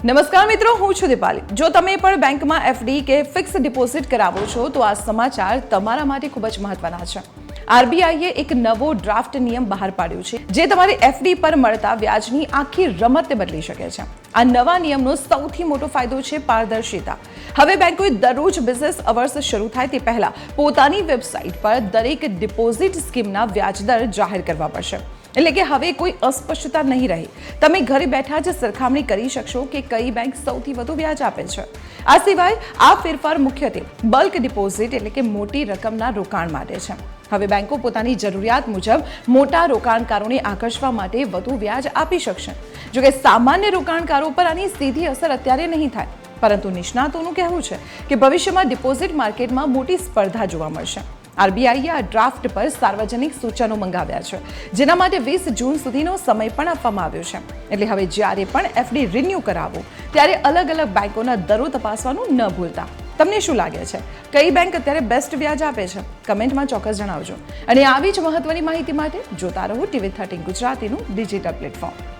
નમસ્કાર મિત્રો, હું છું દીપાલી। જો તમે પણ બેંકમાં એફડી કે ફિક્સ ડિપોઝિટ કરાવો છો તો આ સમાચાર તમારા માટે ખૂબ જ મહત્વના છે। આરબીઆઈએ એક નવો ડ્રાફ્ટ નિયમ બહાર પાડ્યો છે જે તમારી એફડી પર મળતા વ્યાજની આખી રમતને બદલી શકે છે। આ નવા નિયમનો સૌથી મોટો ફાયદો છે પારદર્શિતા। હવે બેંકોએ દરરોજ બિઝનેસ અવર્સ શરૂ થાય તે પહેલા પોતાની વેબસાઇટ પર દરેક ડિપોઝિટ સ્કીમના વ્યાજદર જાહેર કરવા પડશે। એટલે કે હવે કોઈ અસ્પષ્ટતા નહીં રહે। તમે ઘરે બેઠા જ સરખામણી કરી શકશો કે કઈ બેંક સૌથી વધુ વ્યાજ આપે છે। આ સિવાય આ ફેરફાર મુખ્યત્વે બલ્ક ડિપોઝિટ એટલે કે મોટી રકમના રોકાણ માટે છે। હવે બેંકો પોતાની જરૂરિયાત મુજબ મોટા રોકાણકારોને આકર્ષવા માટે વધુ વ્યાજ આપી શકશે। જોકે સામાન્ય રોકાણકારો પર આની સીધી અસર અત્યારે નહીં થાય, પરંતુ નિષ્ણાતોનું કહેવું છે કે ભવિષ્યમાં ડિપોઝિટ માર્કેટમાં મોટી સ્પર્ધા જોવા મળશે। આરબીઆઈએ આ ડ્રાફ્ટ પર સાર્વજનિક સૂચનો મંગાવ્યા છે, જેના માટે 20 જૂન સુધીનો સમય પણ આપવામાં આવ્યો છે। એટલે હવે જ્યારે પણ એફડી રિન્યૂ કરાવો ત્યારે અલગ અલગ બેંકોના દરો તપાસવાનું ન ભૂલતા। તમને શું લાગે છે, કઈ બેંક અત્યારે બેસ્ટ વ્યાજ આપે છે? કમેન્ટમાં ચોક્કસ જણાવજો। અને આવી જ મહત્વની માહિતી માટે જોતા રહો TV13 ગુજરાતીનું ડિજિટલ પ્લેટફોર્મ।